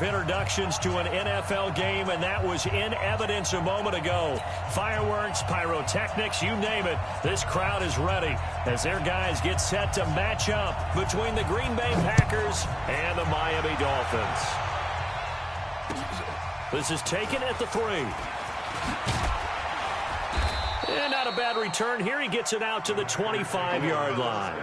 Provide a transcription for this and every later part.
Introductions to an NFL game, and that was in evidence a moment ago. Fireworks, pyrotechnics, you name it. This crowd is ready as their guys get set to match up between the Green Bay Packers and the Miami Dolphins. This is taken at the 3. And not a bad return here. He gets it out to the 25-yard line.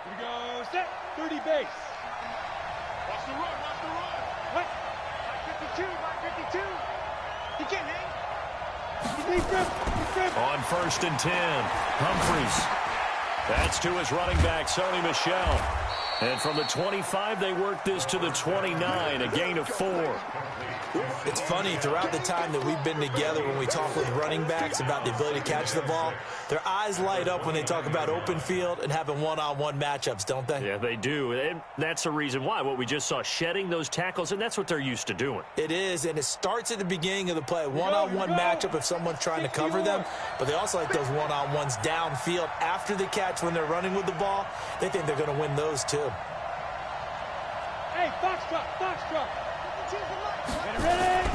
Here we go, set, 30 base. Watch the run, watch the run. What? 52, 52. He can't hang. On 1st and 10, Humphries. That's to his running back, Sony Michel. And from the 25, they work this to the 29, a gain of 4. It's funny, throughout the time that we've been together, when we talk with running backs about the ability to catch the ball, their eyes light up when they talk about open field and having one-on-one matchups, don't they? Yeah, they do. And that's the reason why. What we just saw, shedding those tackles, and that's what they're used to doing. It is, and it starts at the beginning of the play. One-on-one matchup if someone's trying to cover them, but they also like those one-on-ones downfield after the catch when they're running with the ball. They think they're going to win those, too. Hey, foxtrot, foxtrot. Get ready.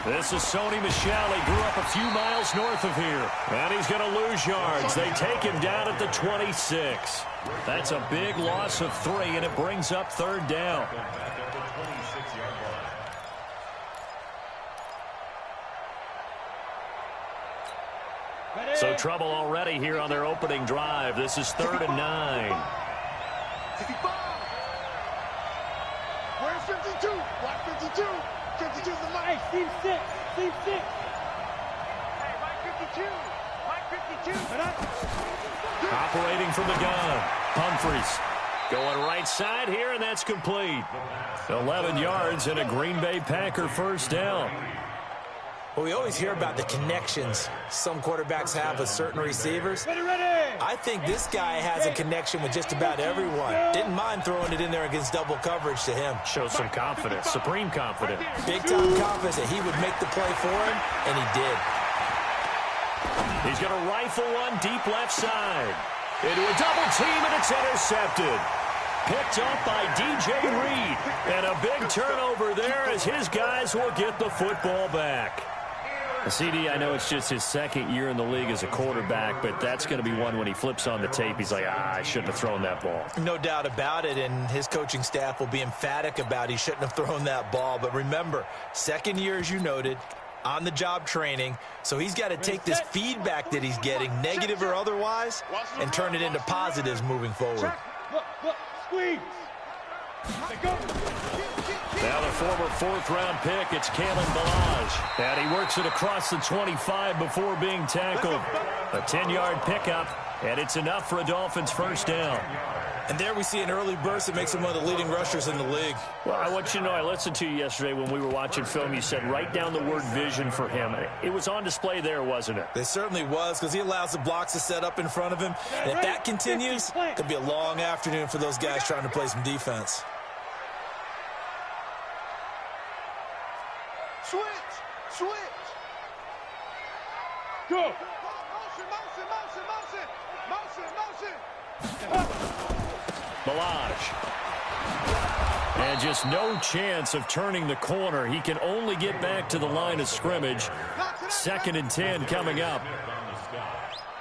This is Sony Michel. He grew up a few miles north of here. And he's going to lose yards. They take him down at the 26. That's a big loss of 3, and it brings up 3rd down. So trouble already here on their opening drive. This is 3rd and 9. 55. Where's 52? What 52? 52's the line. Hey, Steve 6. Steve 6. Hey, Mike 52. Mike 52. Operating from the gun. Humphries going right side here, and that's complete. 11 yards and a Green Bay Packer 1st down. Well, we always hear about the connections some quarterbacks have with certain receivers. I think this guy has a connection with just about everyone. Didn't mind throwing it in there against double coverage to him. Shows some confidence, supreme confidence. Big-time confidence that he would make the play for him, and he did. He's going to rifle one deep left side. Into a double team, and it's intercepted. Picked up by DJ Reed. And a big turnover there as his guys will get the football back. CD, I know it's just his 2nd year in the league as a quarterback, but that's going to be one when he flips on the tape. He's like, I shouldn't have thrown that ball. No doubt about it, and his coaching staff will be emphatic about he shouldn't have thrown that ball. But remember, 2nd year, as you noted, on-the-job training, so he's got to take this feedback that he's getting, negative or otherwise, and turn it into positives moving forward. Look, squeeze. Now the former 4th-round pick, it's Kalen Ballage. And he works it across the 25 before being tackled. A 10-yard pickup, and it's enough for a Dolphins 1st down. And there we see an early burst that makes him one of the leading rushers in the league. Well, I want you to know, I listened to you yesterday when we were watching film. You said write down the word vision for him. It was on display there, wasn't it? It certainly was, because he allows the blocks to set up in front of him. And if that continues, it could be a long afternoon for those guys trying to play some defense. Switch. Go. Motion. Ballage. And just no chance of turning the corner. He can only get back to the line of scrimmage. 2nd and 10 coming up.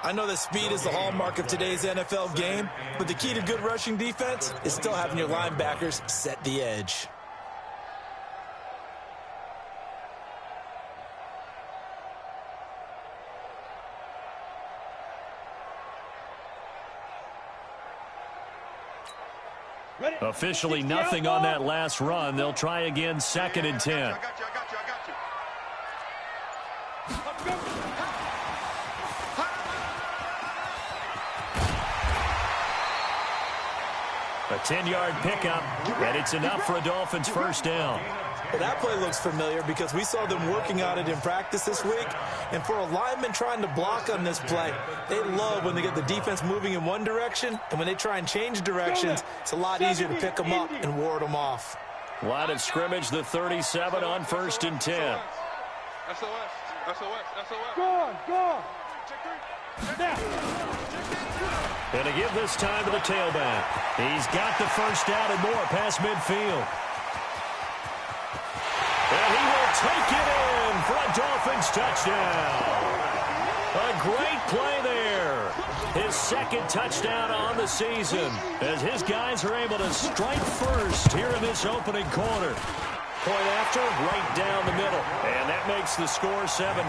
I know that speed is the hallmark of today's NFL game, but the key to good rushing defense is still having your linebackers set the edge. Officially nothing on that last run. They'll try again 2nd and 10. I got you. A 10-yard pickup, and it's enough for a Dolphins 1st down. Well, that play looks familiar because we saw them working on it in practice this week. And for a lineman trying to block on this play, they love when they get the defense moving in one direction. And when they try and change directions, it's a lot easier to pick them up and ward them off. Line of scrimmage, the 37 on 1st and 10. Go on, go on. And to give this time to the tailback. He's got the first down and more past midfield. And he will take it in for a Dolphins touchdown. A great play there. His second touchdown on the season as his guys are able to strike first here in this opening quarter. Point after, right down the middle. And that makes the score 7-0.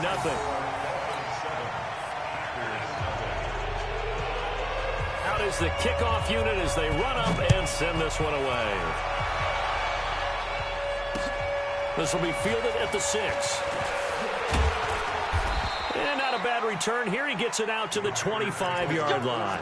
Out is the kickoff unit as they run up and send this one away. This will be fielded at the 6. And not a bad return here. He gets it out to the 25-yard line.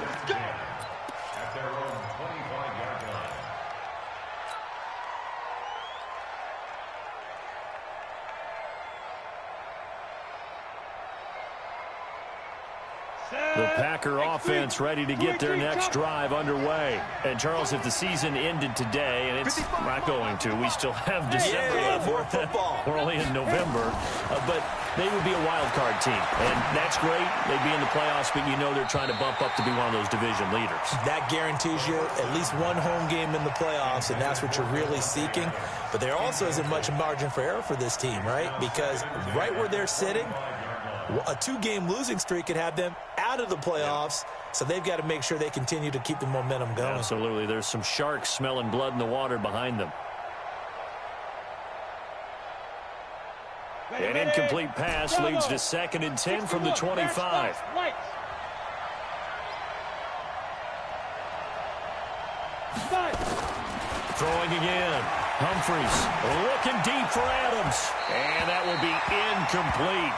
The Packer offense ready to get their next drive underway. And, Charles, if the season ended today, and it's not going to, we still have December left. More football. We're only in November. But they would be a wild card team. And that's great. They'd be in the playoffs, but you know they're trying to bump up to be one of those division leaders. That guarantees you at least one home game in the playoffs, and that's what you're really seeking. But there also isn't much margin for error for this team, right? Because right where they're sitting, a 2-game losing streak could have them out of the playoffs, so they've got to make sure they continue to keep the momentum going. Absolutely. There's some sharks smelling blood in the water behind them. An incomplete pass leads to 2nd and 10 from the 25. Throwing again. Humphreys looking deep for Adams. And that will be incomplete.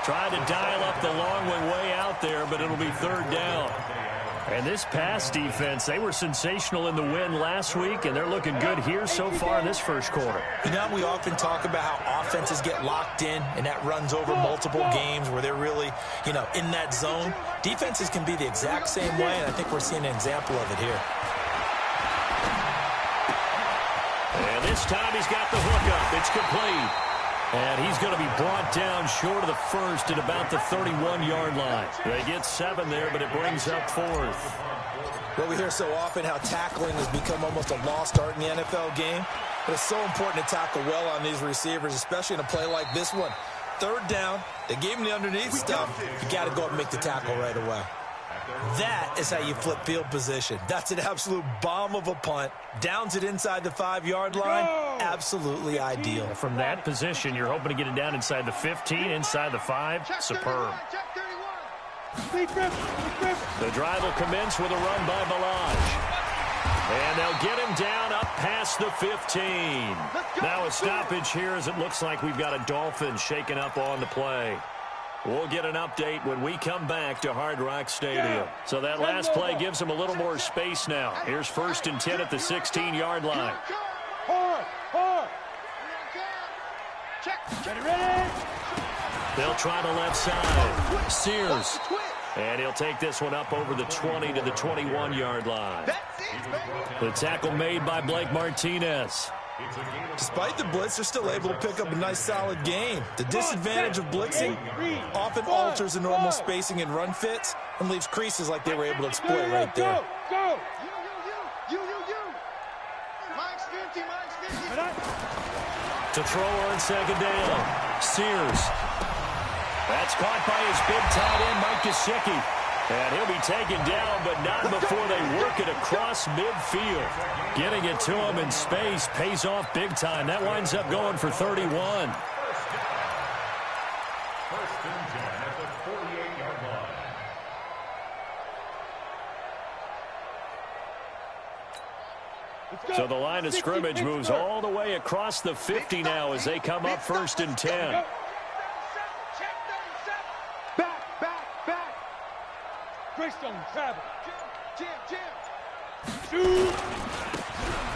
Trying to dial up the long way out there, but it'll be 3rd down. And this pass defense, they were sensational in the win last week, and they're looking good here so far in this first quarter. You know, we often talk about how offenses get locked in, and that runs over multiple games where they're really, you know, in that zone. Defenses can be the exact same way, and I think we're seeing an example of it here. And this time he's got the hook up. It's complete. And he's going to be brought down short of the first at about the 31-yard line. They get 7 there, but it brings up 4th. Well, we hear so often how tackling has become almost a lost art in the NFL game. But it's so important to tackle well on these receivers, especially in a play like this one. 3rd down, they gave him the underneath stuff. You got to go up and make the tackle right away. That is how you flip field position. That's an absolute bomb of a punt. Downs it inside the 5-yard line. Absolutely ideal. From that position, you're hoping to get it down inside the 15, inside the 5. Superb. The drive will commence with a run by Balaj. And they'll get him down up past the 15. Now a stoppage here as it looks like we've got a Dolphin shaken up on the play. We'll get an update when we come back to Hard Rock Stadium. So that last play gives them a little more space now. Here's 1st and 10 at the 16-yard line. They'll try the left side. Sears. And he'll take this one up over the 20 to the 21-yard line. The tackle made by Blake Martinez. Despite the blitz, they're still able to pick up a nice, solid game. The disadvantage of blitzing often alters the normal spacing and run fits and leaves creases like they were able to exploit right there. Go! To throw on 2nd down. Sears. That's caught by his big tight end, Mike Gesicki. And he'll be taken down, but not before they work it across midfield. Getting it to him in space pays off big time. That winds up going for 31. So the line of scrimmage moves all the way across the 50 now as they come up 1st and 10. Greystone travel.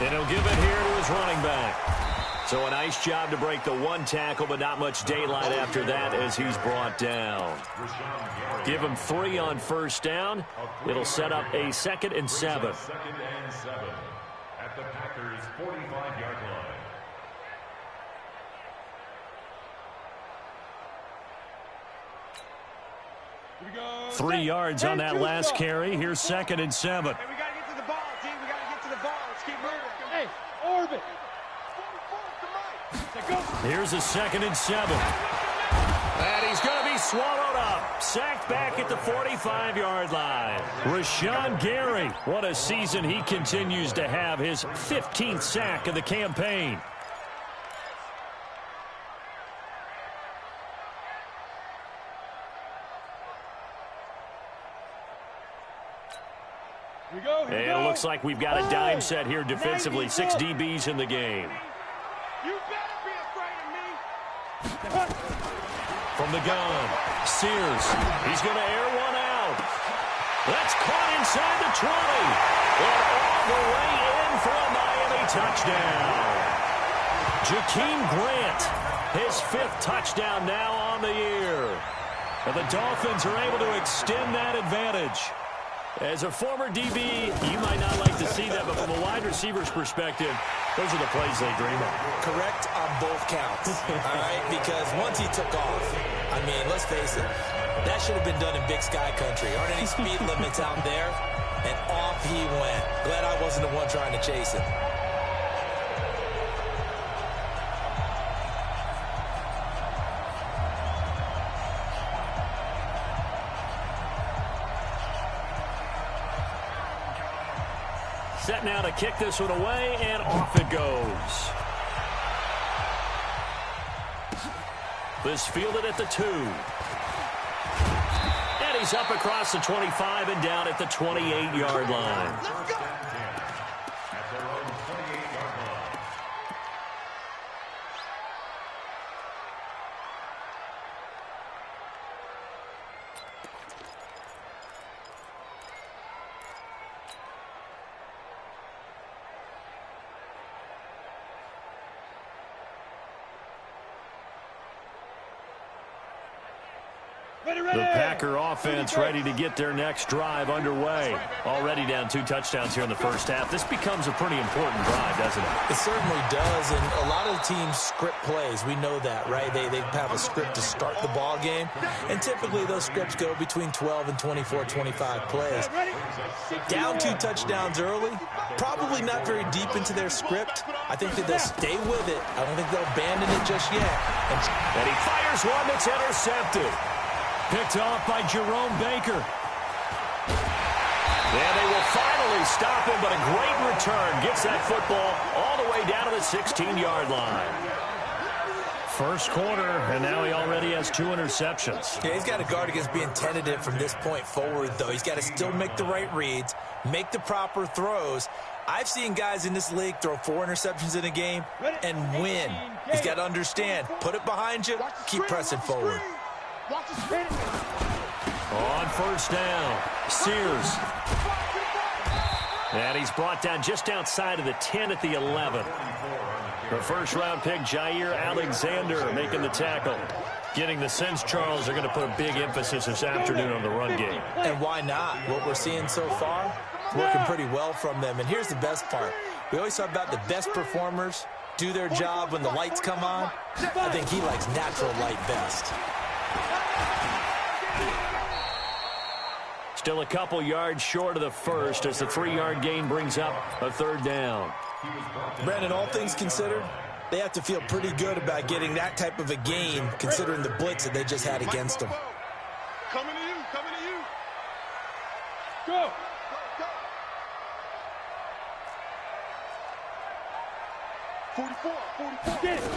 And he'll give it here to his running back. So a nice job to break the one tackle, but not much daylight after that as he's brought down. Give him 3 on first down. It'll set up a 2nd and 7. At the Packers' 45-yard line. Here we go. 3 yards on that last carry. Here's 2nd and 7. Hey, we got to get to the ball, team. We got to get to the ball. Let's keep moving. Hey, orbit. Here's a 2nd and 7. And he's going to be swallowed up. Sacked back at the 45-yard line. Rashawn Gary, what a season he continues to have. His 15th sack of the campaign. Here we go. It looks like we've got a dime set here defensively. 6 DBs in the game. You better be afraid of me. From the gun, Sears. He's going to air one out. That's caught inside the 20. And all the way in for a Miami touchdown. Jakeem Grant, his 5th touchdown now on the year. And the Dolphins are able to extend that advantage. As a former DB, you might not like to see that, but from a wide receiver's perspective, those are the plays they dream of. Correct on both counts, all right? Because once he took off, I mean, let's face it, that should have been done in Big Sky Country. Aren't any speed limits out there? And off he went. Glad I wasn't the one trying to chase him. Set now to kick this one away, and off it goes. This fielded at the 2. And he's up across the 25 and down at the 28-yard line. The Packer offense ready to get their next drive underway. Already down 2 touchdowns here in the first half. This becomes a pretty important drive, doesn't it? It certainly does, and a lot of the teams script plays. We know that, right? They have a script to start the ball game, and typically those scripts go between 12 and 24, 25 plays. Down 2 touchdowns early, probably not very deep into their script. I think that they'll stay with it. I don't think they'll abandon it just yet. And he fires one that's intercepted. Picked off by Jerome Baker. And they will finally stop him, but a great return. Gets that football all the way down to the 16-yard line. First quarter, and now he already has 2 interceptions. Yeah, he's got to guard against being tentative from this point forward, though. He's got to still make the right reads, make the proper throws. I've seen guys in this league throw 4 interceptions in a game and win. He's got to understand, put it behind you, keep pressing forward. On first down, Sears. And he's brought down just outside of the 10 at the 11. The first-round pick, Jair Alexander, making the tackle. Getting the sense, Charles, they're going to put a big emphasis this afternoon on the run game. And why not? What we're seeing so far, working pretty well from them. And here's the best part. We always talk about the best performers do their job when the lights come on. I think he likes natural light best. Still a couple yards short of the first as the 3-yard gain brings up a 3rd down. Brandon, all things considered, they have to feel pretty good about getting that type of a gain considering the blitz that they just had against them. Coming to you, coming to you. Go. Go. 44. Get it.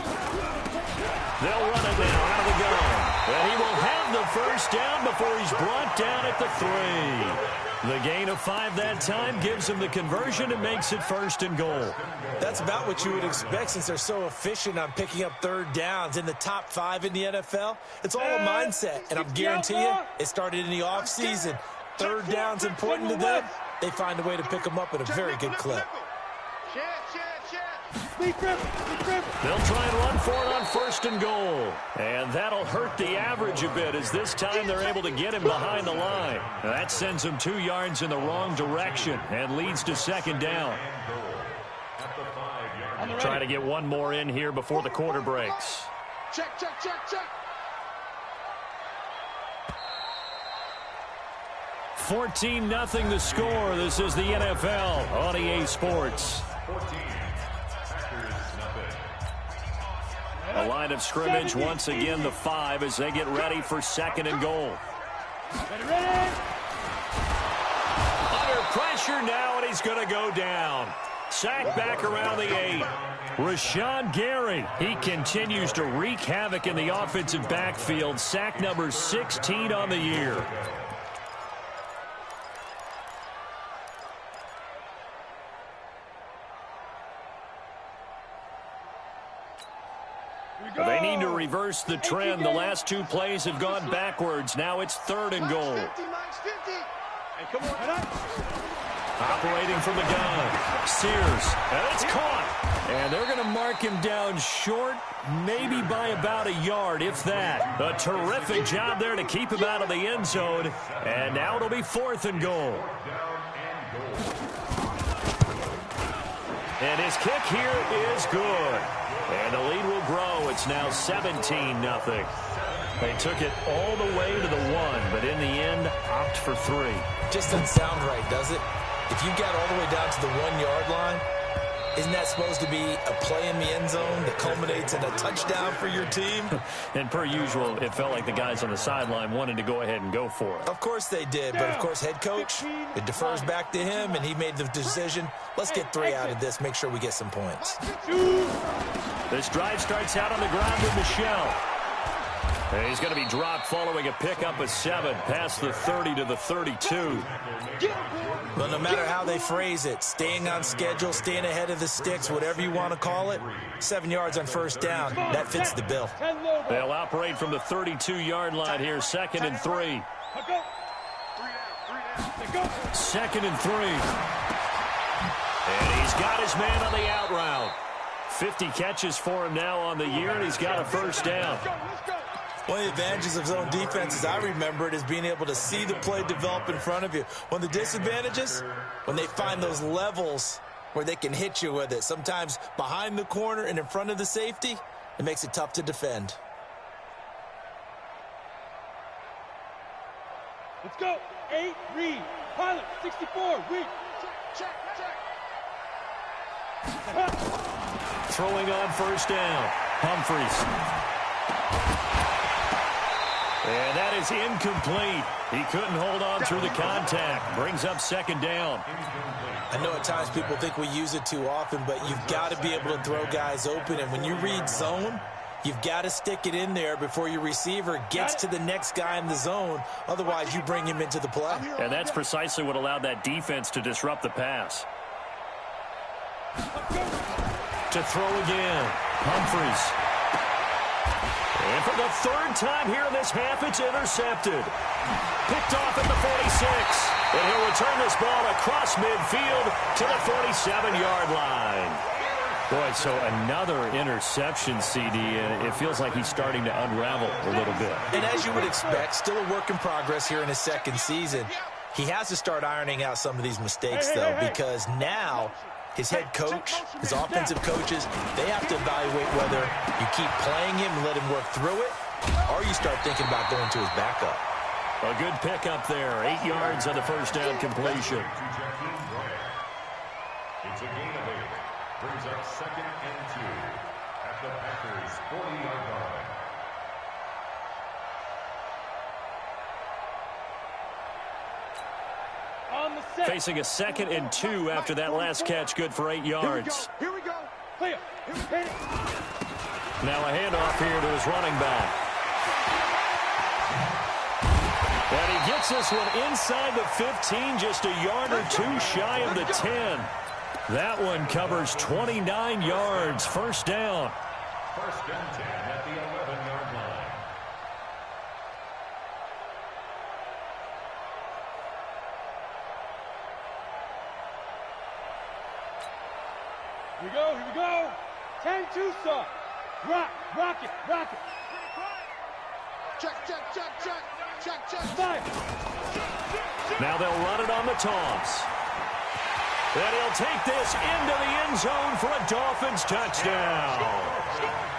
They'll run it now out of the gun. And he will have the first down before he's brought down at the 3. The gain of 5 that time gives him the conversion and makes it 1st and goal. That's about what you would expect since they're so efficient on picking up 3rd downs in the top 5 in the NFL. It's all a mindset, and I'm guaranteeing you it started in the offseason. 3rd down's important to them. They find a way to pick them up at a very good clip. Chance. They'll try and run for it on 1st and goal. And that'll hurt the average a bit as this time they're able to get him behind the line. That sends him 2 yards in the wrong direction and leads to 2nd down. Trying to get one more in here before the quarter breaks. Check, check, check, check. 14-0 the score. This is the NFL on EA Sports. A line of scrimmage once again, the 5 as they get ready for 2nd and goal. Under pressure now, and he's going to go down. Sacked back around the 8. Rashawn Gary, he continues to wreak havoc in the offensive backfield. Sack number 16 on the year. They need to reverse the trend. The last 2 plays have gone backwards. Now it's 3rd and goal. Operating from the gun. Sears. And it's caught. And they're going to mark him down short, maybe by about a yard, if that. A terrific job there to keep him out of the end zone. And now it'll be 4th and goal. And his kick here is good. And the lead will grow. It's now 17-0. They took it all the way to the 1, but in the end, opt for 3. Just doesn't sound right, does it? If you got all the way down to the 1-yard line, isn't that supposed to be a play in the end zone that culminates in a touchdown for your team? And per usual, it felt like the guys on the sideline wanted to go ahead and go for it. Of course they did, but of course head coach, it defers back to him, and he made the decision, let's get 3 out of this, make sure we get some points. This drive starts out on the ground with Michelle. And he's going to be dropped following a pickup of 7 past the 30 to the 32. Well, no matter how they phrase it, staying on schedule, staying ahead of the sticks, whatever you want to call it, 7 yards on 1st down, that fits the bill. They'll operate from the 32-yard line here, 2nd and 3. 2nd and 3. And he's got his man on the out route. 50 catches for him now on the year, and he's got a 1st down. One of the advantages of zone defense, as I remember it, is being able to see the play develop in front of you. One of the disadvantages, when they find those levels where they can hit you with it, sometimes behind the corner and in front of the safety, it makes it tough to defend. Let's go. 8, read. Pilot, 64, read. Check, check. Throwing on 1st down. Humphreys. And that is incomplete. He couldn't hold on through the contact. Brings up 2nd down. I know at times people think we use it too often, but you've got to be able to throw guys open. And when you read zone, you've got to stick it in there before your receiver gets to the next guy in the zone. Otherwise, you bring him into the play. And that's precisely what allowed that defense to disrupt the pass. To throw again. Humphreys. And for the 3rd time here in this half, it's intercepted. Picked off at the 46. And he'll return this ball across midfield to the 47-yard line. Boy, so another interception, CD, and it feels like he's starting to unravel a little bit. And as you would expect, still a work in progress here in his 2nd season. He has to start ironing out some of these mistakes, though, because now his head coach, his offensive coaches, they have to evaluate whether you keep playing him and let him work through it, or you start thinking about going to his backup. A good pickup there. 8 yards on the 1st down completion. It's a gain of 8. Brings up 2nd and 2 at the Packers' 40-yard line. Facing a 2nd and 2 after that last catch, good for 8 yards. Here we go. Clear. Now a handoff here to his running back. And he gets this one inside the 15, just a yard or 2 shy of the 10. That one covers 29 yards, 1st down. 1st and 10 at the 11-yard line. Here we go. Hang too soft. Rock it. Check. Fire. Now they'll run it on the toss. And he'll take this into the end zone for a Dolphins touchdown.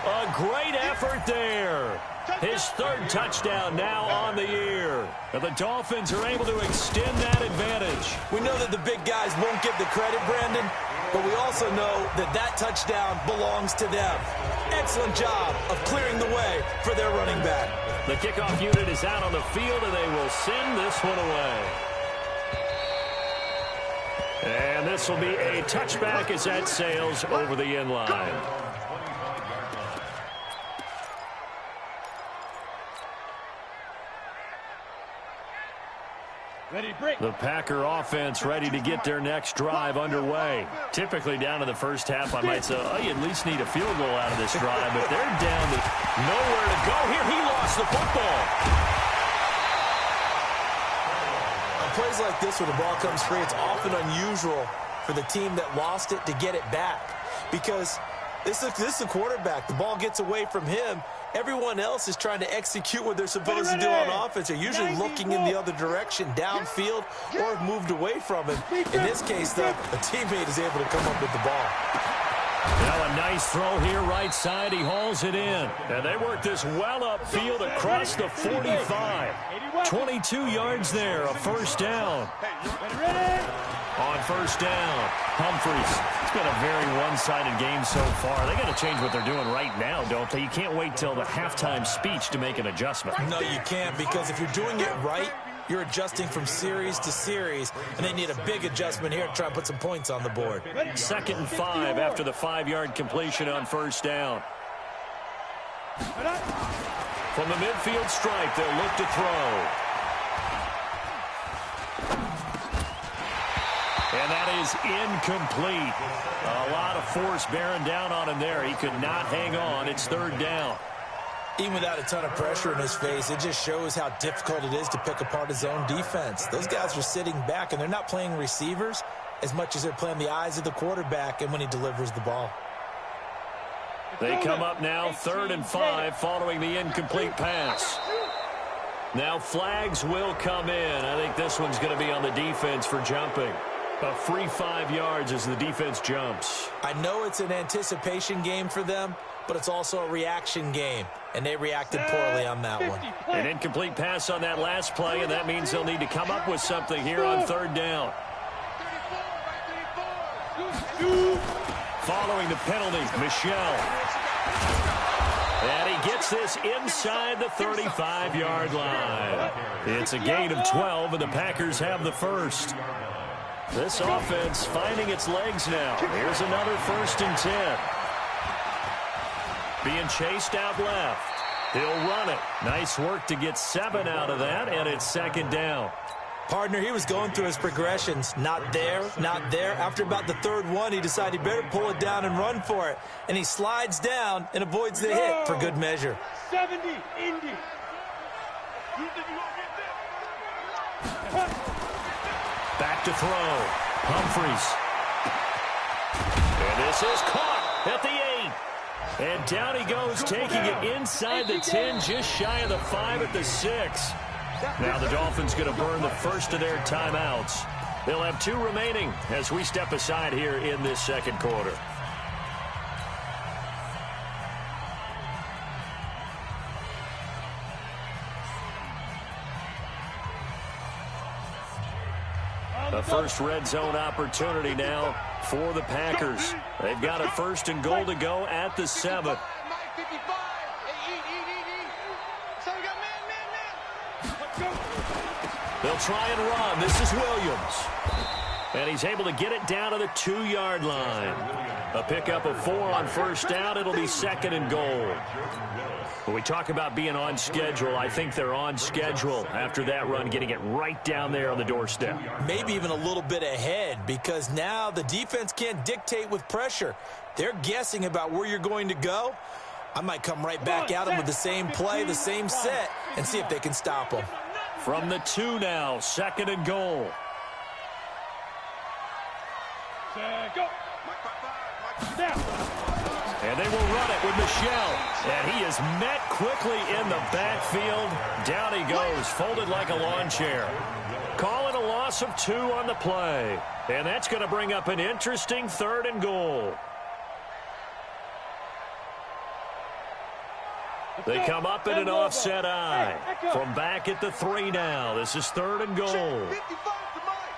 A great effort there. His third touchdown now on the year. And the Dolphins are able to extend that advantage. We know that the big guys won't get the credit, Brandon, but we also know that that touchdown belongs to them. Excellent job of clearing the way for their running back. The kickoff unit is out on the field, and they will send this one away. And this will be a touchback as that sails over the end line. Ready, break. The Packer offense ready to get their next drive underway. Typically down in the first half, I might say, oh, you at least need a field goal out of this drive, but they're down to nowhere to go here. He lost the football. On plays like this where the ball comes free, it's often unusual for the team that lost it to get it back, because this is the quarterback. The ball gets away from him. Everyone else is trying to execute what they're supposed to do on offense. They're usually looking in the other direction, downfield, or have moved away from him. In this case, though, a teammate is able to come up with the ball. Now a nice throw here, right side. He hauls it in. And they work this well upfield across the 45. 22 yards there, a first down. On first down, Humphries. It's been a very one-sided game so far. They got to change what they're doing right now, don't they? You can't wait till the halftime speech to make an adjustment. No, you can't, because if you're doing it right, you're adjusting from series to series, and they need a big adjustment here to try and put some points on the board. 2nd and 5 after the 5-yard completion on first down. From the midfield stripe, they'll look to throw. And that is incomplete. A lot of force bearing down on him there. He could not hang on. It's 3rd down. Even without a ton of pressure in his face, it just shows how difficult it is to pick apart his own defense. Those guys are sitting back, and they're not playing receivers as much as they're playing the eyes of the quarterback and when he delivers the ball. They come up now 3rd and 5 following the incomplete pass. Now flags will come in. I think this one's going to be on the defense for jumping. A free 5 yards as the defense jumps. I know it's an anticipation game for them, but it's also a reaction game, and they reacted poorly on that one. An incomplete pass on that last play, and that means they'll need to come up with something here on 3rd down. Following the penalty, Michel. And he gets this inside the 35-yard line. It's a gain of 12, and the Packers have the first. This offense finding its legs now. Here's another 1st and 10. Being chased out left. He'll run it. Nice work to get 7 out of that, and it's 2nd down. Partner, he was going through his progressions. Not there, not there. After about the 3rd one, he decided he better pull it down and run for it. And he slides down and avoids the hit for good measure. 70, Indy. Back to throw. Humphries. And this is caught at the 8. And down he goes, taking it inside the 10, just shy of the 5 at the 6. Now the Dolphins going to burn the first of their timeouts. They'll have 2 remaining as we step aside here in this 2nd quarter. The first red zone opportunity now for the Packers. They've got a 1st and goal to go at the 7. They'll try and run. This is Williams. And he's able to get it down to the 2-yard line. A pickup of 4 on first down. It'll be 2nd and goal. When we talk about being on schedule, I think they're on schedule after that run, getting it right down there on the doorstep. Maybe even a little bit ahead, because now the defense can't dictate with pressure. They're guessing about where you're going to go. I might come right back at them with the same play, the same set, and see if they can stop them. From the 2 now, 2nd and goal. Go. And They will run it with Michel. And he is met quickly in the backfield. Down he goes, folded like a lawn chair. Calling a loss of 2 on the play. And that's going to bring up an interesting 3rd and goal. They come up in an offset eye. From back at the 3 now. This is 3rd and goal. Check 55 to Mike.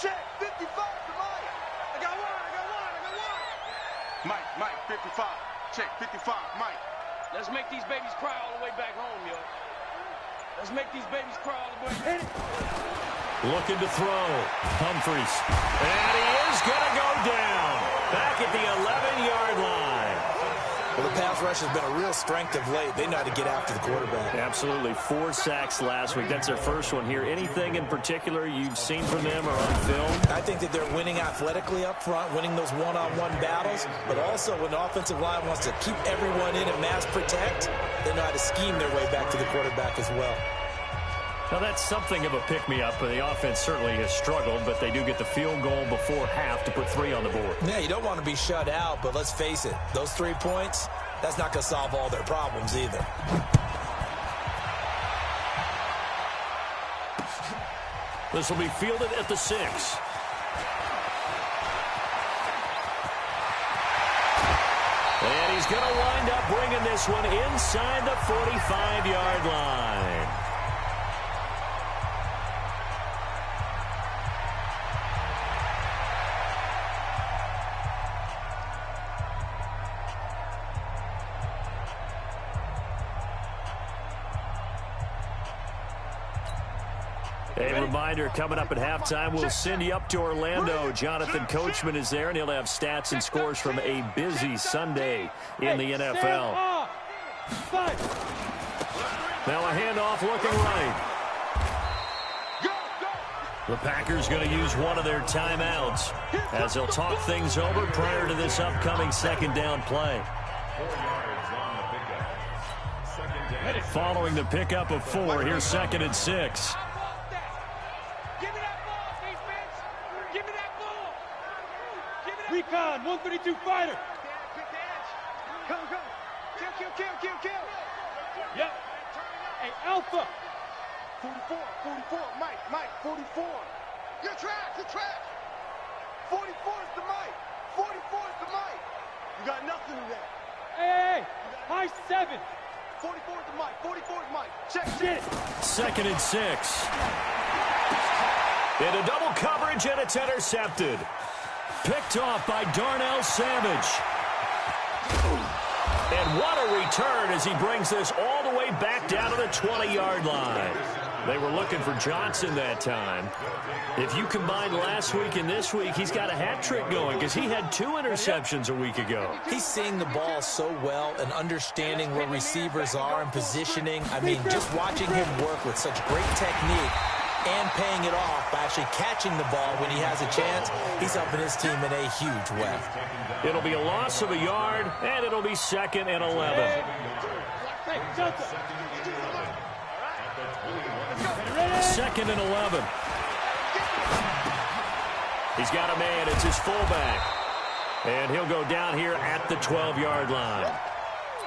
Check 55 to Mike. I got one. Mike, 55. Check 55, Mike. Let's make these babies cry all the way back home, yo. Let's make these babies cry all the way back home. Looking to throw. Humphries. And he is going to go down. Back at the 11-yard line. Well, the pass rush has been a real strength of late. They know how to get after the quarterback. Absolutely. 4 sacks last week. That's their first one here. Anything in particular you've seen from them or on film? I think that they're winning athletically up front, winning those one-on-one battles, but also when the offensive line wants to keep everyone in and mass protect, they know how to scheme their way back to the quarterback as well. Now, that's something of a pick-me-up. The offense certainly has struggled, but they do get the field goal before half to put 3 on the board. Yeah, you don't want to be shut out, but let's face it, those 3 points, that's not going to solve all their problems either. This will be fielded at the 6. And he's going to wind up bringing this one inside the 45-yard line. A reminder, coming up at halftime, we'll send you up to Orlando. Jonathan Coachman is there, and he'll have stats and scores from a busy Sunday in the NFL. Now a handoff looking right. The Packers going to use one of their timeouts as they'll talk things over prior to this upcoming 2nd down play. Following the pickup of 4, here's 2nd and 6. Recon, 132 fighter. Go. Kill. Yep. Hey, Alpha. 44, Mike, 44. You're trash. 44 is the Mike. 44 is the Mike. You got nothing in there. Hey, high 7. 44 is the Mike. 44 is Mike. Check. 2nd and 6. Into double coverage, and it's intercepted. Picked off by Darnell Savage. And what a return as he brings this all the way back down to the 20-yard line. They were looking for Johnson that time. If you combine last week and this week, he's got a hat trick going because he had 2 interceptions a week ago. He's seeing the ball so well and understanding where receivers are and positioning. I mean, just watching him work with such great technique and paying it off by actually catching the ball when he has a chance, he's helping his team in a huge way. It'll be a loss of a yard, and it'll be 2nd and 11. 2nd and 11. He's got a man. It's his fullback. And he'll go down here at the 12-yard line.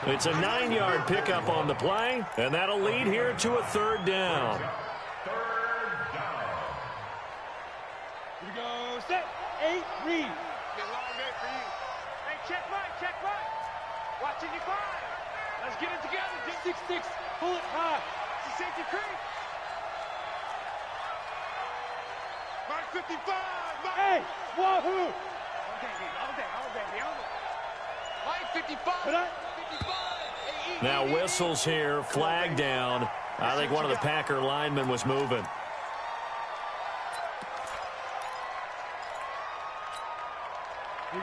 It's a 9-yard pickup on the play, and that'll lead here to a 3rd down. Here we go. Set. 8, read. It's a long day for you. Hey, check right. Watching you climb. Let's get it together. 6-6. Pull it high. It's a safety creek. Mark 55. Hey, wahoo. All day. Mike 55. Now whistles here, flag down. I think one of the Packer linemen was moving.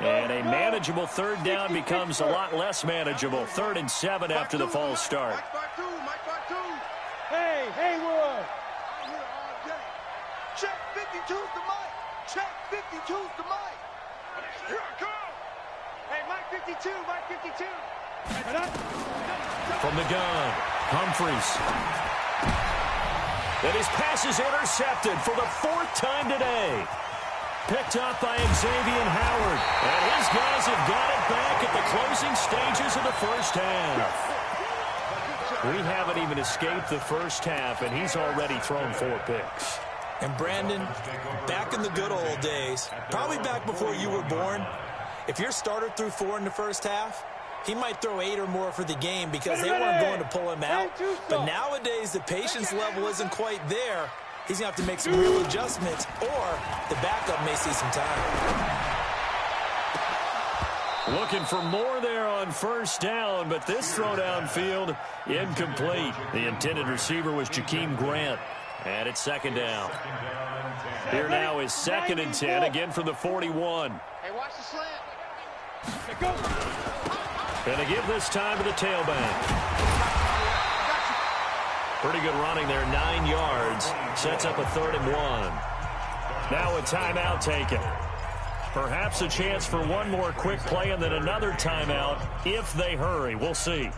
And a manageable 3rd down becomes a lot less manageable. 3rd and 7 after the false start. Hey, Haywood. I'm here all day. Check 52's the Mike. Check 52's the Mike. Here I come. Hey, Mike 52. From the gun, Humphries. And his pass is intercepted for the 4th time today. Picked up by Xavier Howard. And his guys have got it back at the closing stages of the first half. We haven't even escaped the first half, and he's already thrown 4 picks. And Brandon, back in the good old days, probably back before you were born, if your starter threw 4 in the first half, he might throw 8 or more for the game because they weren't going to pull him out. But nowadays, the patience level isn't quite there. He's going to have to make some real adjustments, or the backup may see some time. Looking for more there on first down, but this throw downfield, incomplete. The intended receiver was Jakeem Grant, and it's second down. Here now is 2nd and 10, again from the 41. Hey, watch the slant. Going to give this time to the tailback. Pretty good running there, 9 yards. Sets up a 3rd and 1. Now a timeout taken. Perhaps a chance for one more quick play and then another timeout if they hurry. We'll see.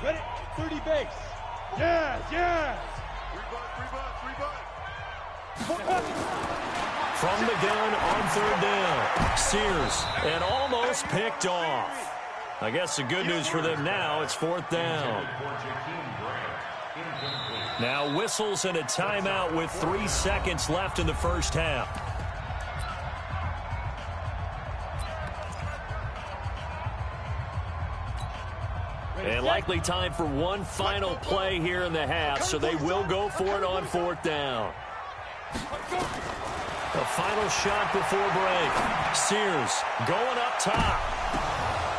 Ready? 30 base. Yes. From the gun on 3rd down. Sears, and almost picked off. I guess the good news for them now, it's 4th down. Now whistles and a timeout with 3 seconds left in the first half. And likely time for one final play here in the half, so they will go for it on 4th down. The final shot before break. Sears going up top.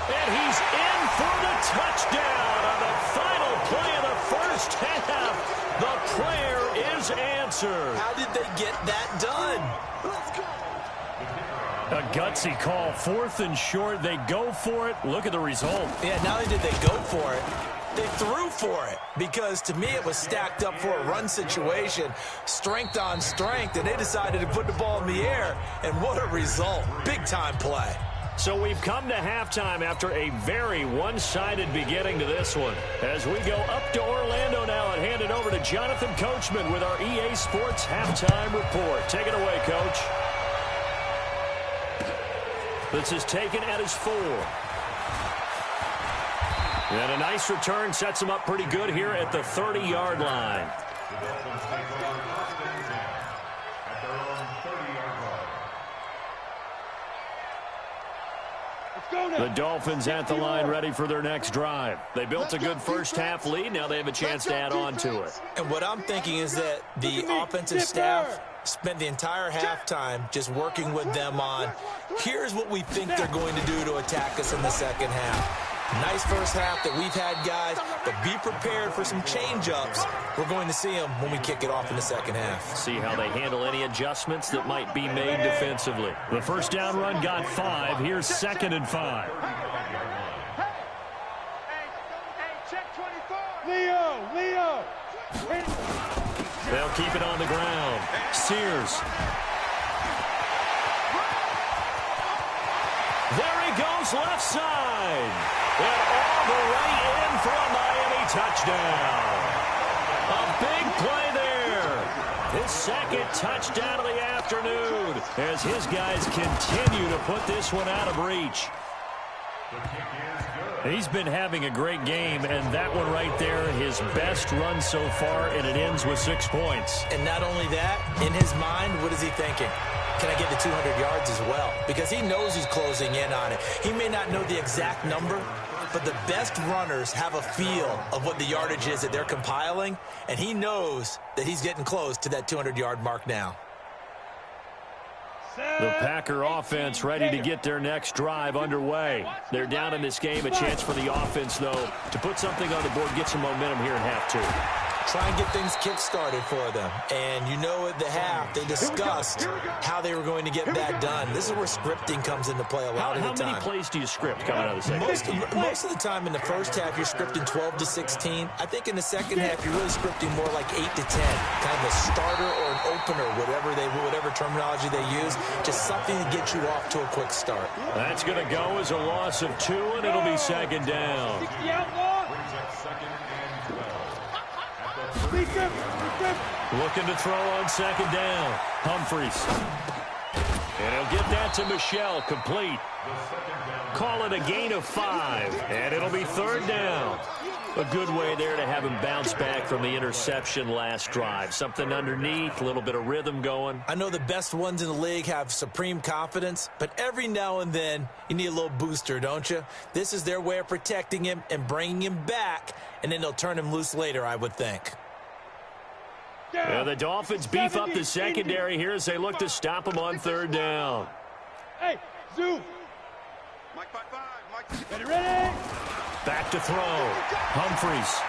And he's in for the touchdown on the final play of the first half. The prayer is answered. How did they get that done? A gutsy call. 4th and short. They go for it. Look at the result. Yeah, not only did they go for it, they threw for it, because to me it was stacked up for a run situation, strength on strength, and they decided to put the ball in the air, and what a result. Big-time play. So we've come to halftime after a very one-sided beginning to this one. As we go up to Orlando now and hand it over to Jonathan Coachman with our EA Sports Halftime Report. Take it away, Coach. This is taken at his 4. And a nice return sets him up pretty good here at the 30-yard line. The Dolphins at the line ready for their next drive. They built a good first half lead. Now they have a chance to add on to it. And what I'm thinking is that the offensive staff spent the entire halftime just working with them on, here's what we think they're going to do to attack us in the second half. Nice first half that we've had, guys, but be prepared for some change-ups. We're going to see them when we kick it off in the second half. See how they handle any adjustments that might be made defensively. The first down run got 5. Here's 2nd and 5. Hey, check 24. Leo. They'll keep it on the ground. Sears. There he goes, left side. And all the way in for a Miami touchdown. A big play there. His 2nd touchdown of the afternoon as his guys continue to put this one out of reach. He's been having a great game, and that one right there, his best run so far, and it ends with 6 points. And not only that, in his mind, what is he thinking? Can I get the 200 yards as well? Because he knows he's closing in on it. He may not know the exact number, but the best runners have a feel of what the yardage is that they're compiling, and he knows that he's getting close to that 200-yard mark now. The Packer offense ready to get their next drive underway. They're down in this game. A chance for the offense, though, to put something on the board, get some momentum here in half 2. try and get things kick-started for them. And you know at the half, they discussed how they were going to get that done. This is where scripting comes into play a lot of the time. How many plays do you script coming out of the second half? Most of the time in the first half, you're scripting 12 to 16. I think in the second half, you're really scripting more like 8 to 10. Kind of a starter or an opener, whatever terminology they use. Just something to get you off to a quick start. That's going to go as a loss of 2, and it'll be second down. Looking to throw on second down. Humphries. And he'll get that to Michel, complete. Call it a gain of 5, and it'll be third down. A good way there to have him bounce back from the interception last drive. Something underneath, a little bit of rhythm going. I know the best ones in the league have supreme confidence, but every now and then you need a little booster, don't you? This is their way of protecting him and bringing him back, and then they'll turn him loose later, I would think. Yeah, the Dolphins beef up the secondary here as they look to stop him on third down. Hey, Zoo. Mike 5-5. Ready? Back to throw. Humphries.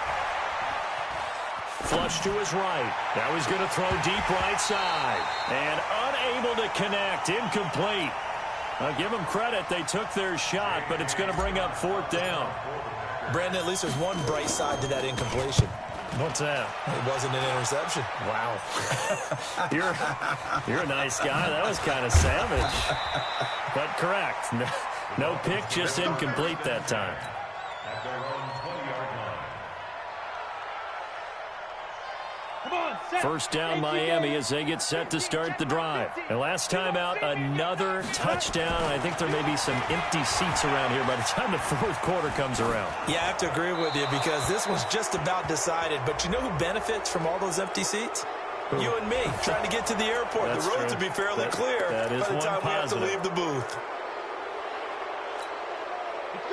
Flush to his right. Now he's going to throw deep right side. And unable to connect. Incomplete. I'll give them credit. They took their shot, but it's going to bring up fourth down. Brandon, at least there's one bright side to that incompletion. What's that? It wasn't an interception. Wow. You're a nice guy. That was kind of savage. But correct. No pick, just incomplete that time. First down Miami as they get set to start the drive. And last time out, another touchdown. I think there may be some empty seats around here by the time the fourth quarter comes around. Yeah, I have to agree with you because this was just about decided. But you know who benefits from all those empty seats? Who? You and me, trying to get to the airport. That's the roads true. will be fairly clear by the time we have to leave the booth.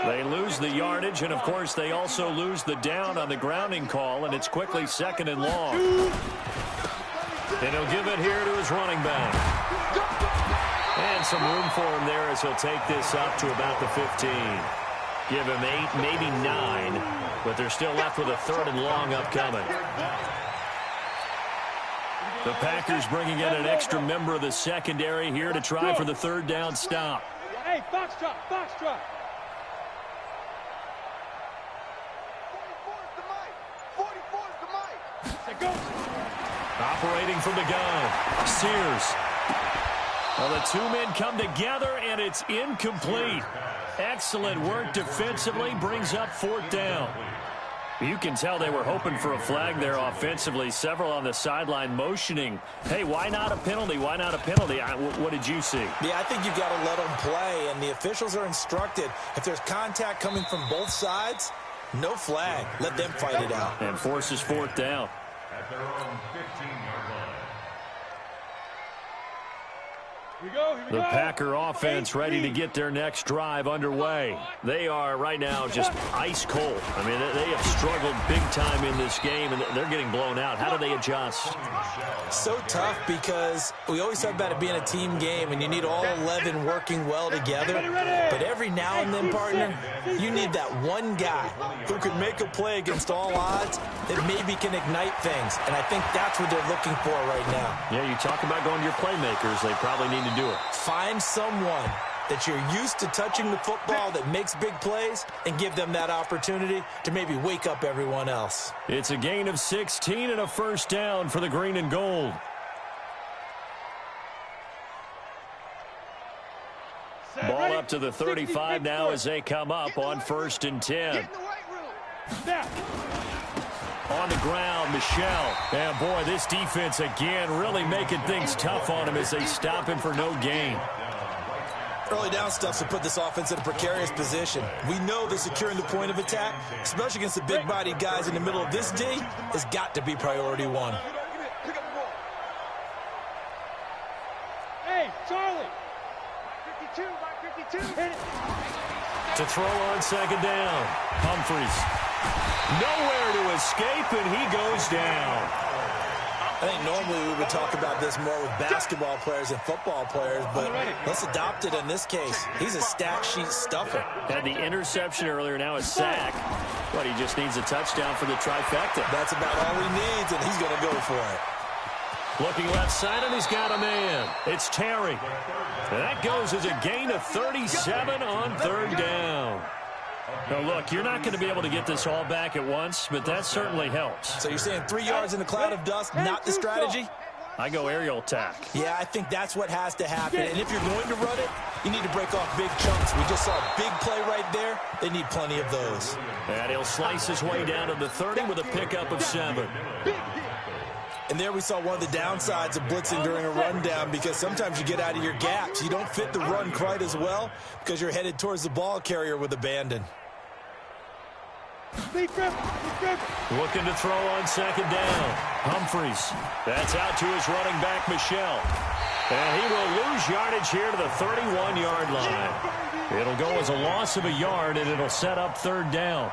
They lose the yardage, and, of course, they also lose the down on the grounding call, and it's quickly second and long. And he'll give it here to his running back. And some room for him there as he'll take this up to about the 15. Give him 8, maybe 9, but they're still left with a third and long upcoming. The Packers bringing in an extra member of the secondary here to try for the third down stop. Hey, foxtrot, foxtrot. Operating from the gun, Sears. Well, the two men come together, and it's incomplete. Excellent work defensively, brings up fourth down. You can tell they were hoping for a flag there offensively. Several on the sideline motioning, hey, why not a penalty? Why not a penalty? What did you see? Yeah, I think you've got to let them play, and the officials are instructed. If there's contact coming from both sides, no flag. Let them fight it out. And forces fourth down. At their own 15-yard line. Here we go. The Packer offense ready to get their next drive underway. They are right now just ice cold. I mean, they have struggled big time in this game, and they're getting blown out. How do they adjust? So tough because we always talk about it being a team game, and you need all 11 working well together. But every now and then, partner, you need that one guy who can make a play against all odds that maybe can ignite things. And I think that's what they're looking for right now. Yeah, you talk about going to your playmakers. They probably need to do it. Find someone that you're used to touching the football that makes big plays and give them that opportunity to maybe wake up everyone else. It's a gain of 16 and a first down for the green and gold. Ball up to the 35 now as they come up on 1st and 10. On the ground, Michel. And, boy, this defense again really making things tough on him as they stop him for no gain. Early down stuff to put this offense in a precarious position. We know that securing the point of attack, especially against the big-bodied guys in the middle of this D, has got to be priority one. Hey, Charlie. 52. Hit it. To throw on second down. Humphries. Nowhere to escape, and he goes down. I think normally we would talk about this more with basketball players and football players, but let's adopt it in this case. He's a stat sheet stuffer. Had the interception earlier, now a sack. But he just needs a touchdown for the trifecta. That's about all he needs, and he's going to go for it. Looking left side, and he's got a man. It's Terry. And that goes as a gain of 37 on third down. Now, look, you're not going to be able to get this all back at once, but that certainly helps. So you're saying 3 yards in a cloud of dust, not the strategy? I go aerial attack. Yeah, I think that's what has to happen. And if you're going to run it, you need to break off big chunks. We just saw a big play right there. They need plenty of those. And he'll slice his way down to the 30 with a pickup of 7. And there we saw one of the downsides of blitzing during a rundown, because sometimes you get out of your gaps. You don't fit the run quite as well because you're headed towards the ball carrier with abandon. Looking to throw on second down. Humphreys. That's out to his running back, Michelle. And he will lose yardage here to the 31-yard line. It'll go as a loss of a yard, and it'll set up third down.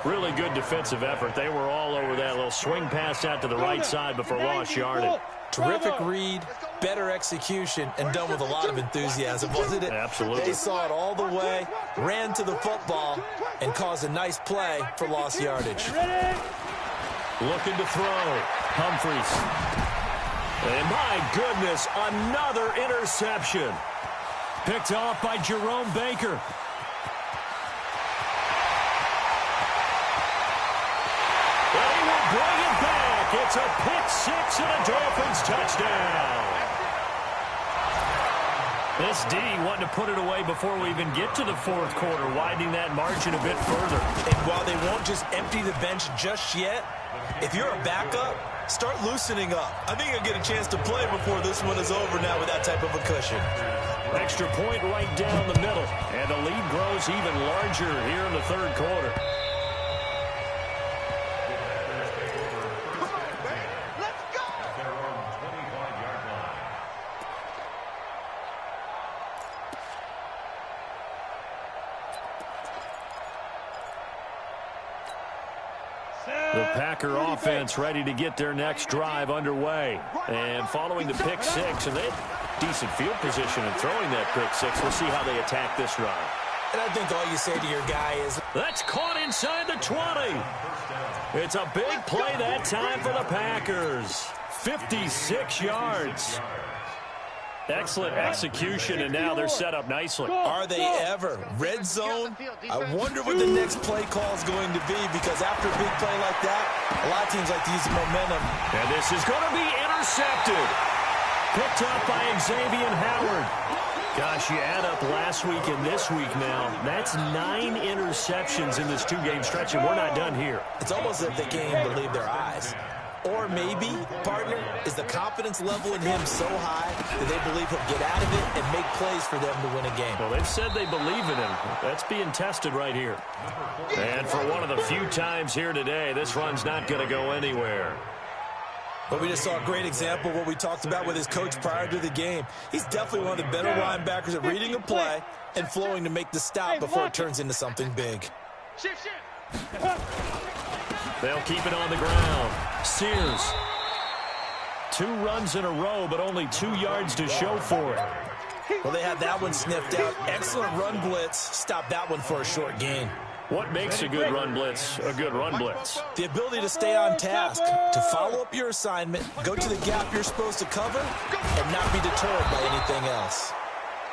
Really good defensive effort. They were all over that little swing pass out to the right side before lost yardage. Terrific read, better execution, and done with a lot of enthusiasm, wasn't it? Absolutely. They saw it all the way, ran to the football, and caused a nice play for lost yardage. Looking to throw. Humphreys. And my goodness, another interception. Picked off by Jerome Baker. And he will bring it back. It's a pick six and a Dolphins touchdown. This D wanting to put it away before we even get to the fourth quarter, widening that margin a bit further. And while they won't just empty the bench just yet, if you're a backup, start loosening up. I think you'll get a chance to play before this one is over now with that type of a cushion. Extra point right down the middle. And the lead grows even larger here in the third quarter. The Packer offense ready to get their next drive underway. And following the pick six, and they had decent field position in throwing that pick six. We'll see how they attack this drive. And I think all you say to your guy is, that's caught inside the 20. It's a big play that time for the Packers. 56 yards. Excellent execution, and now they're set up nicely. Are they ever? Red zone? I wonder what the next play call is going to be, because after a big play like that, a lot of teams like to use the momentum. And this is going to be intercepted. Picked up by Xavier Howard. Gosh, you add up last week and this week now. That's 9 interceptions in this two-game stretch, and we're not done here. It's almost as if they can't even believe their eyes. Or maybe, partner, is the confidence level in him so high that they believe he'll get out of it and make plays for them to win a game. Well, they've said they believe in him. That's being tested right here. And for one of the few times here today, this run's not going to go anywhere. But we just saw a great example of what we talked about with his coach prior to the game. He's definitely one of the better linebackers at reading a play and flowing to make the stop before it turns into something big. They'll keep it on the ground. Sears. 2 runs in a row, but only 2 yards to show for it. Well, they had that one sniffed out. Excellent run blitz. Stop that one for a short gain. What makes a good run blitz a good run blitz? The ability to stay on task, to follow up your assignment, go to the gap you're supposed to cover, and not be deterred by anything else.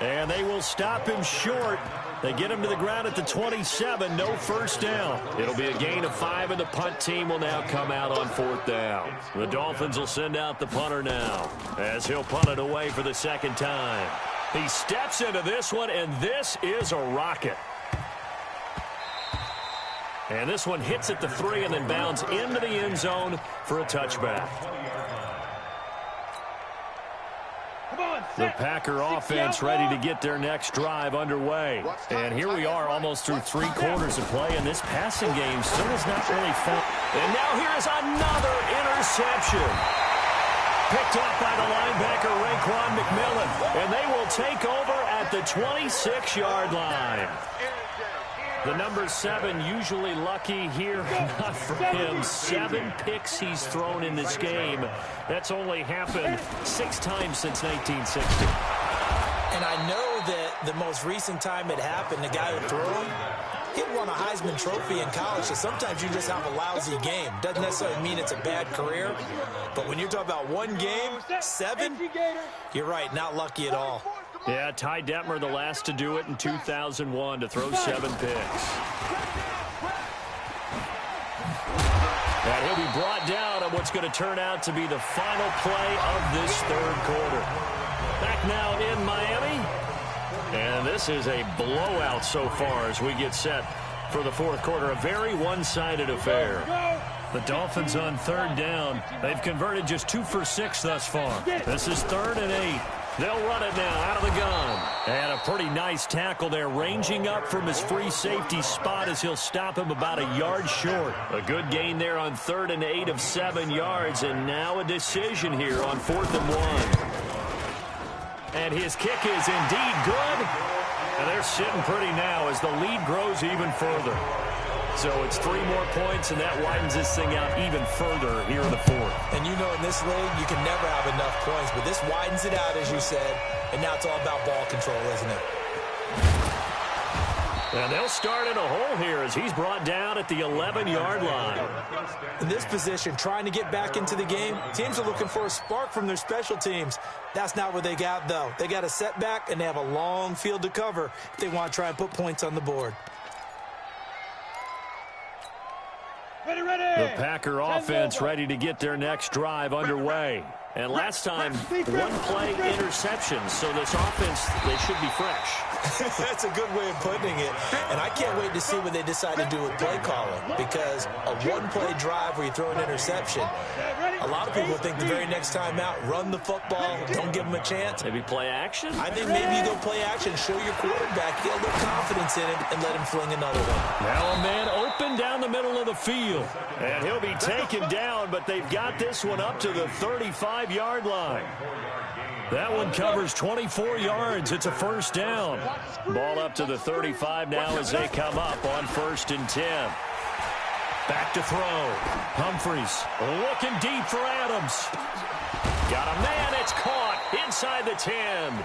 And they will stop him short. They get him to the ground at the 27, no first down. It'll be a gain of 5, and the punt team will now come out on 4th down. The Dolphins will send out the punter now as he'll punt it away for the second time. He steps into this one, and this is a rocket. And this one hits at the 3 and then bounds into the end zone for a touchback. The Packer offense ready to get their next drive underway. And here we are almost through 3 quarters of play, and this passing game still is not really fun. And now here is another interception. Picked up by the linebacker, Raekwon McMillan. And they will take over at the 26-yard line. The number 7 usually lucky here. Not for him. 7 picks he's thrown in this game. That's only happened 6 times since 1960. And I know that the most recent time it happened, the guy who threw him, kid won a Heisman Trophy in college, so sometimes you just have a lousy game. Doesn't necessarily mean it's a bad career, but when you're talking about one game, 7, you're right, not lucky at all. Yeah, Ty Detmer, the last to do it in 2001, to throw 7 picks. And he'll be brought down on what's going to turn out to be the final play of this third quarter. Back now in Miami. And this is a blowout so far as we get set for the fourth quarter. A very one-sided affair. The Dolphins on third down. They've converted just 2 for 6 thus far. This is 3rd and 8. They'll run it now out of the gun. And a pretty nice tackle there, ranging up from his free safety spot as he'll stop him about a yard short. A good gain there on 3rd and 8 of 7 yards. And now a decision here on 4th and 1. And his kick is indeed good. And they're sitting pretty now as the lead grows even further. So it's 3 more points, and that widens this thing out even further here in the fourth. And you know in this league, you can never have enough points, but this widens it out, as you said, and now it's all about ball control, isn't it? And they'll start in a hole here as he's brought down at the 11-yard line. In this position, trying to get back into the game, teams are looking for a spark from their special teams. That's not what they got, though. They got a setback, and they have a long field to cover if they want to try and put points on the board. The Packer offense ready to get their next drive underway. And last time, 1-play interception. So this offense, they should be fresh. That's a good way of putting it. And I can't wait to see what they decide to do with play calling. Because a 1-play drive where you throw an interception, a lot of people think the very next time out, run the football, don't give them a chance. Maybe play action? I think maybe you go play action, show your quarterback, get a little confidence in him, and let him fling another one. Now a man open down the middle of the field. And he'll be taken down, but they've got this one up to the 35-yard line. That one covers 24 yards. It's a first down. Ball up to the 35 now as they come up on 1st and 10. Back to throw. Humphries looking deep for Adams. Got a man. It's caught inside the 10.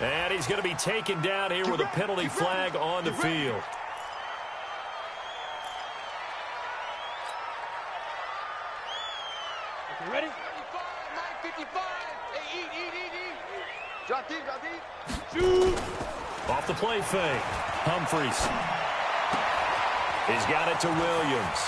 And he's going to be taken down here with a penalty flag on the field. You ready? 55. Hey, eat. Drop deep. Shoot. Off the play fake. Humphries. He's got it to Williams.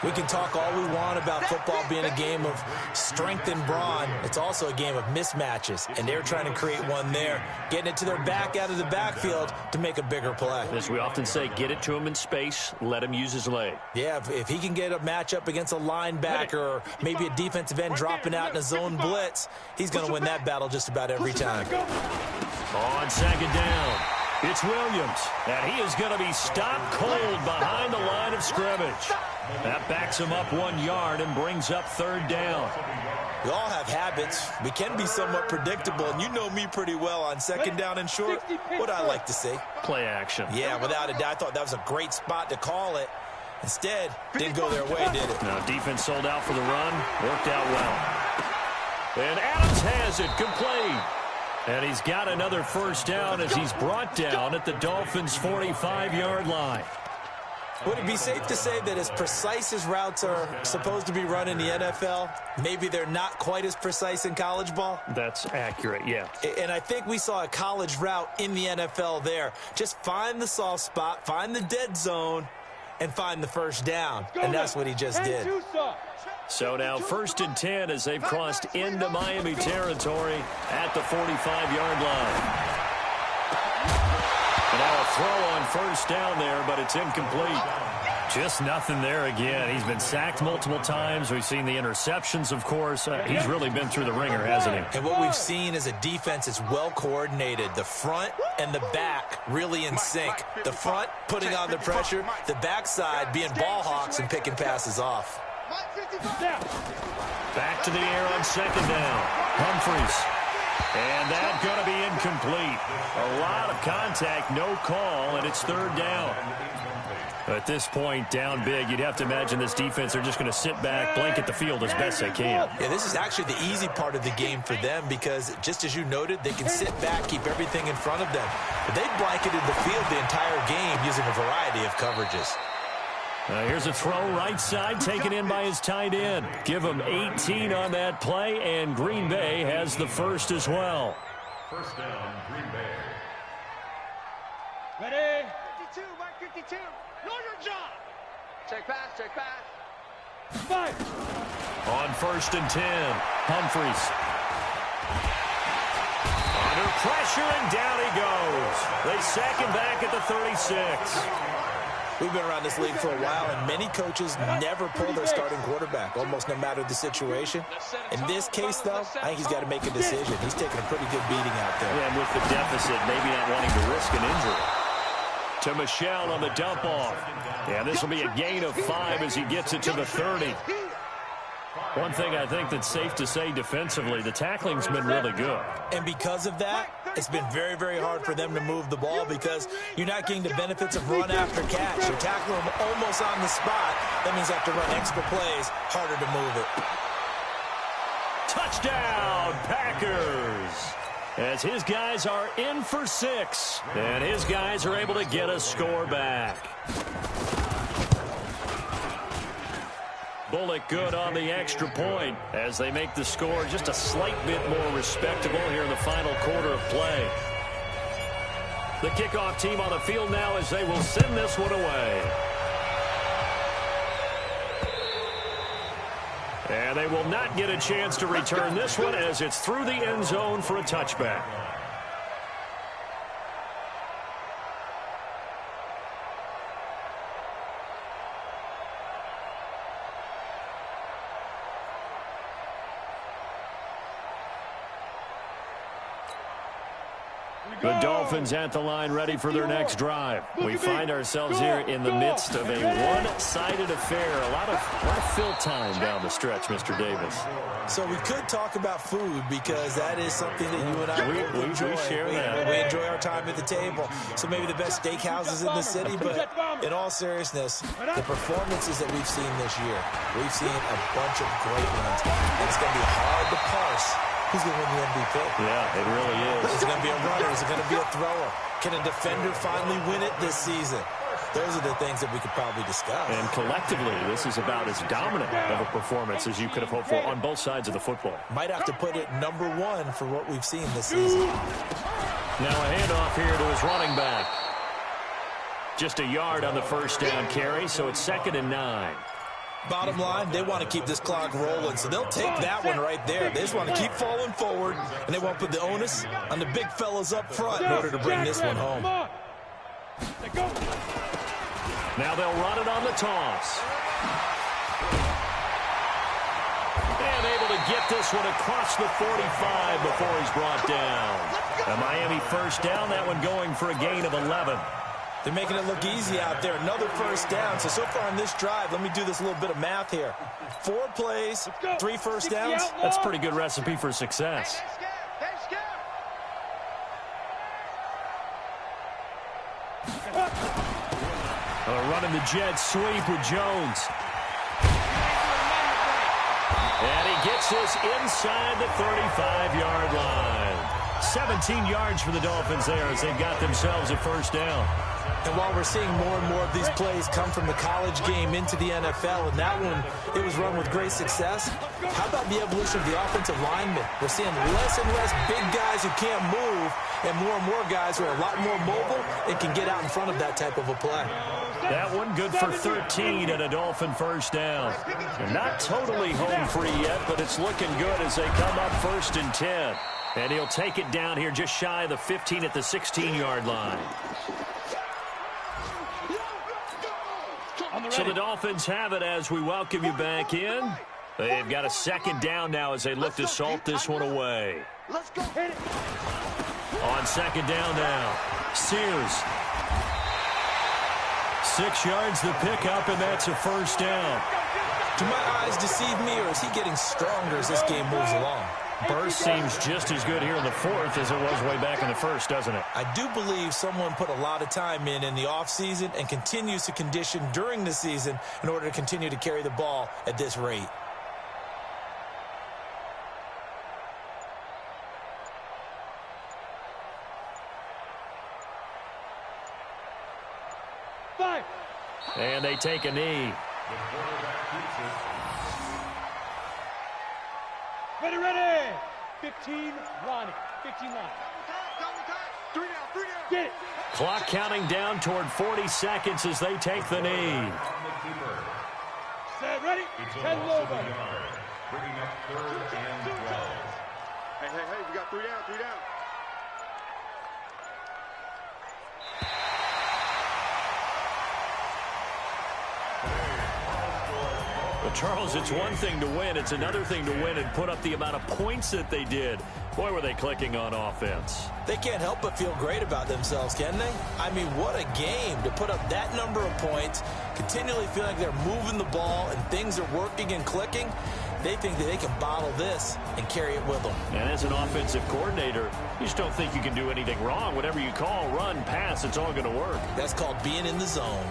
We can talk all we want about football being a game of strength and brawn. It's also a game of mismatches, and they're trying to create one there, getting it to their back out of the backfield to make a bigger play. As we often say, get it to him in space, let him use his leg. Yeah, if he can get a matchup against a linebacker or maybe a defensive end dropping out in a zone blitz, he's going to win that battle just about every time. On 2nd down, it's Williams, and he is going to be stopped cold behind the line of scrimmage. That backs him up 1 yard and brings up 3rd down. We all have habits. We can be somewhat predictable, and you know me pretty well on 2nd down and short. What I like to say? Play action. Yeah, without a doubt. I thought that was a great spot to call it. Instead, didn't go their way, did it? Now, defense sold out for the run. Worked out well. And Adams has it complete. And he's got another first down as he's brought down at the Dolphins' 45-yard line. Would it be safe to say that as precise as routes are supposed to be run in the NFL, maybe they're not quite as precise in college ball? That's accurate, yeah. And I think we saw a college route in the NFL there. Just find the soft spot, find the dead zone, and find the first down. And that's what he just did. So now 1st and 10 as they've crossed into Miami territory at the 45-yard line. Now a throw on first down there, but it's incomplete. Just nothing there again. He's been sacked multiple times. We've seen the interceptions, of course. He's really been through the ringer, hasn't he? And what we've seen is a defense that's well coordinated. The front and the back really in sync. The front putting on the pressure, the backside being ball hawks and picking passes off. Back to the air on 2nd down. Humphries. And that's going to be incomplete. A lot of contact, no call, and it's 3rd down. At this point, down big, you'd have to imagine this defense are just going to sit back, blanket the field as best they can. Yeah, this is actually the easy part of the game for them because, just as you noted, they can sit back, keep everything in front of them. But they blanketed the field the entire game using a variety of coverages. Here's a throw right side, taken in by his tight end. Give him 18 on that play, and Green Bay has the first as well. First down, Green Bay. Ready? 52, Mark 52. Know your job. Check pass, check pass. Fire. On 1st and 10, Humphries. Under pressure, and down he goes. They sack him back at the 36. We've been around this league for a while, and many coaches never pull their starting quarterback, almost no matter the situation. In this case, though, I think he's got to make a decision. He's taking a pretty good beating out there. Yeah, and with the deficit, maybe not wanting to risk an injury. To Michel on the dump-off. Yeah, this will be a gain of 5 as he gets it to the 30. One thing I think that's safe to say defensively, the tackling's been really good. And because of that, it's been very, very hard for them to move the ball because you're not getting the benefits of run after catch. You're tackling them almost on the spot. That means you have to run extra plays, harder to move it. Touchdown, Packers! As his guys are in for 6, and his guys are able to get a score back. Bullock good on the extra point as they make the score just a slight bit more respectable here in the final quarter of play. The kickoff team on the field now as they will send this one away. And they will not get a chance to return this one as it's through the end zone for a touchback. The Dolphins at the line ready for their next drive. We find ourselves here in the midst of a one-sided affair. A lot of fill time down the stretch, Mr. Davis. So we could talk about food because that is something that you and I enjoy. We share that. We enjoy our time at the table. So maybe the best steakhouses in the city, but in all seriousness, the performances that we've seen this year, we've seen a bunch of great ones. And it's going to be hard to parse who's going to win the MVP. Yeah, it really is. Is it going to be a runner? Is it going to be a thrower? Can a defender finally win it this season? Those are the things that we could probably discuss. And collectively, this is about as dominant of a performance as you could have hoped for on both sides of the football. Might have to put it #1 for what we've seen this season. Now a handoff here to his running back. Just a yard on the first down carry, so it's 2nd and 9. Bottom line, they want to keep this clock rolling, so they'll take that one right there. They just want to keep falling forward, and they won't put the onus on the big fellas up front in order to bring this one home. Now they'll run it on the toss. And able to get this one across the 45 before he's brought down. A Miami first down, that one going for a gain of 11. They're making it look easy out there. Another first down. So far on this drive, let me do this little bit of math here. 4 plays, 3 first downs. That's a pretty good recipe for success. Running the jet sweep with Jones. And he gets this inside the 35-yard line. 17 yards for the Dolphins there as they've got themselves a first down. And while we're seeing more and more of these plays come from the college game into the NFL, and that one, it was run with great success, how about the evolution of the offensive linemen? We're seeing less and less big guys who can't move, and more guys who are a lot more mobile and can get out in front of that type of a play. That one good for 13 and a Dolphin first down. They're not totally home free yet, but it's looking good as they come up 1st and 10. And he'll take it down here just shy of the 15 at the 16-yard line. So the Dolphins have it as we welcome you back in. They've got a 2nd down now as they look to salt this one away. Let's go. Hit it. On 2nd down now, Sears. 6 yards the pickup, and that's a first down. Do my eyes deceive me, or is he getting stronger as this game moves along? Burst seems just as good here in the fourth as it was way back in the first, doesn't it? I do believe someone put a lot of time in the offseason and continues to condition during the season in order to continue to carry the ball at this rate. And they take a knee. Ready. 15, Ronnie. 15 line. 3 down. Get it. Clock counting down toward 40 seconds as they take the knee. Set, ready. 10 low, buddy. Bringing up 3rd and 12. Hey, we got 3 down. Well, Charles, it's one thing to win. It's another thing to win and put up the amount of points that they did. Boy, were they clicking on offense. They can't help but feel great about themselves, can they? I mean, what a game to put up that number of points, continually feel like they're moving the ball and things are working and clicking. They think that they can bottle this and carry it with them. And as an offensive coordinator, you just don't think you can do anything wrong. Whatever you call, run, pass, it's all going to work. That's called being in the zone.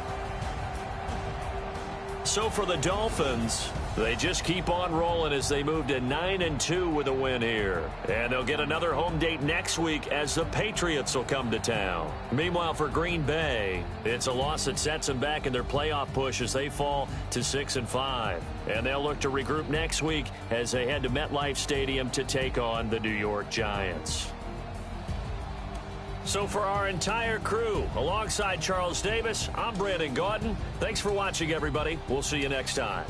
So for the Dolphins, they just keep on rolling as they move to 9-2 with a win here. And they'll get another home date next week as the Patriots will come to town. Meanwhile, for Green Bay, it's a loss that sets them back in their playoff push as they fall to 6-5. And they'll look to regroup next week as they head to MetLife Stadium to take on the New York Giants. So for our entire crew, alongside Charles Davis, I'm Brandon Gaudin. Thanks for watching, everybody. We'll see you next time.